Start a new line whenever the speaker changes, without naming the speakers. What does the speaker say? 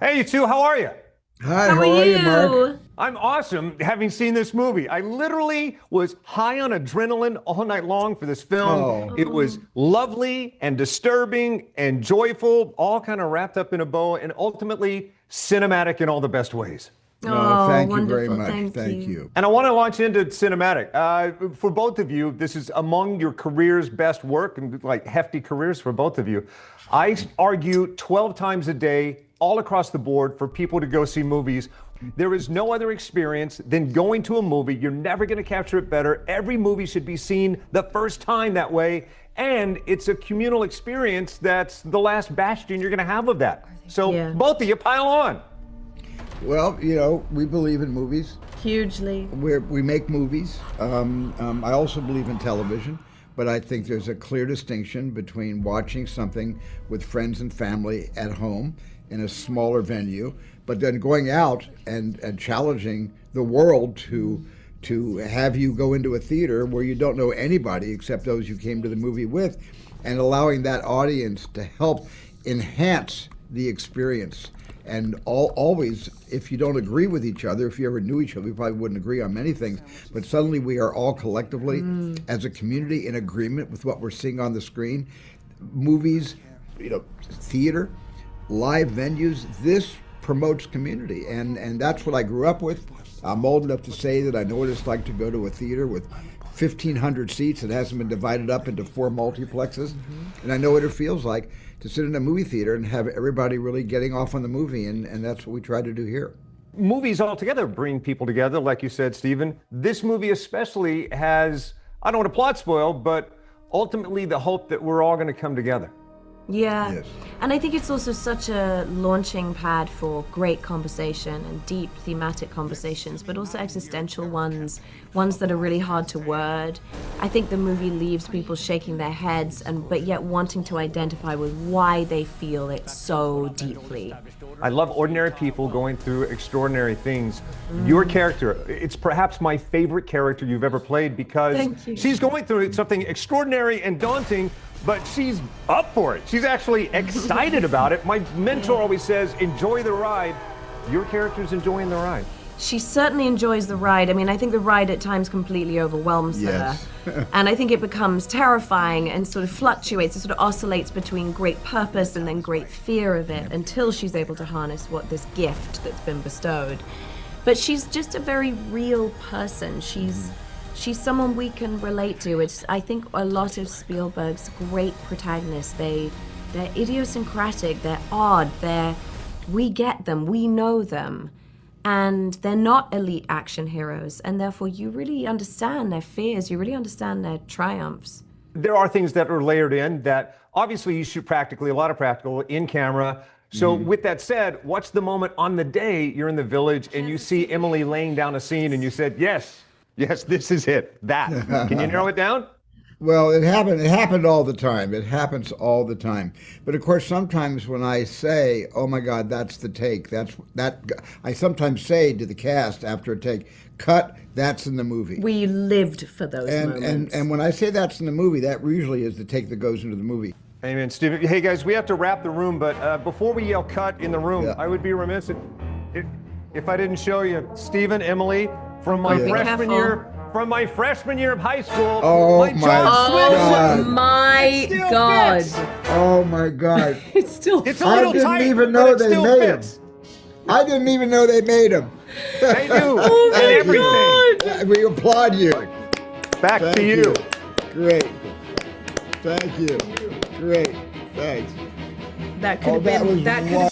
Hey, you two, how are you?
Hi,
How
how
are
are you, Mark?
you?
I'm awesome having seen this movie. I literally was high on adrenaline all night long for this film.
Oh,
It was
Oh,
lovely and disturbing and joyful, all kind of wrapped up in a bow, and ultimately cinematic in all the best ways.
no,
oh,
thank you very
wonderful.
much.
Thank
Thank
you.
you.
And I want to launch into cinematic. For both of you, this is among your career's best work and like hefty careers for both of you. I argue 12 times a day, all across the board, for people to go see movies. There is no other experience than going to a movie. You're never going to capture it better. Every movie should be seen the first time that way. And it's a communal experience that's the last bastion you're going to have of that. So
Yeah.
both of you pile on.
Well, we believe in movies.
Hugely.
We make movies. I also believe in television, but I think there's a clear distinction between watching something with friends and family at home in a smaller venue, but then going out and challenging the world to have you go into a theater where you don't know anybody except those you came to the movie with, and allowing that audience to help enhance the experience. And always, if you don't agree with each other, if you ever knew each other, we probably wouldn't agree on many things. But suddenly we are all collectively, as a community, in agreement with what we're seeing on the screen. Movies, theater, live venues, this promotes community. And that's what I grew up with. I'm old enough to say that I know what it's like to go to a theater with 1,500 seats that hasn't been divided up into 4 multiplexes. And I know what it feels like to sit in a movie theater and have everybody really getting off on the movie, and that's what we try to do here.
Movies altogether bring people together, like you said, Stephen. This movie especially has, I don't want to plot spoil, but ultimately the hope that we're all going to come together.
Yeah.
Yes.
And I think it's also such a launching pad for great conversation and deep thematic conversations, but also existential ones that are really hard to word. I think the movie leaves people shaking their heads but yet wanting to identify with why they feel it so deeply.
I love ordinary people going through extraordinary things. Your character, it's perhaps my favorite character you've ever played because
Thank you.
she's going through something extraordinary and daunting, but she's up for it. She's actually excited about it. My mentor always says, enjoy the ride. Your character's enjoying the ride.
She certainly enjoys the ride. I mean, I think the ride at times completely overwhelms
Yes.
her. And I think it becomes terrifying and sort of fluctuates. It sort of oscillates between great purpose and then great fear of it until she's able to harness this gift that's been bestowed. But she's just a very real person. She's someone we can relate to. I think a lot of Spielberg's great protagonists, they're idiosyncratic, they're odd, we get them, we know them. And they're not elite action heroes, and therefore you really understand their fears, you really understand their triumphs.
There are things that are layered in that obviously you shoot practically, a lot of practical in camera. So with that said, what's the moment on the day you're in the village and you see Emily laying down a scene and you said, yes, this is it, that. Can you narrow it down?
Well, it happened all the time. It happens all the time. But of course, sometimes when I say, "Oh my God, that's the take," I sometimes say to the cast after a take, "Cut, that's in the movie."
We lived for those moments.
And when I say that's in the movie, that usually is the take that goes into the movie.
Amen, Stephen. Hey guys, we have to wrap the room, but before we yell cut in the room,
Yeah.
I would be remiss if I didn't show you Stephen, Emily, from my
Be
freshman
careful.
year. From my freshman year of high school,
Oh,
my
my
John
God.
swimsuit.
My
It still
God.
fits.
Oh my God!
It's still
It's a
I
little
didn't
tight,
even
but
know
it
they
still
made
fits.
I didn't even know they made them.
They do.
Oh my
and everything.
God.
We applaud you.
Back
Thank
to you.
Great. Thank you. Great. Thanks.
That could have
that
been
was
that could
wild.
have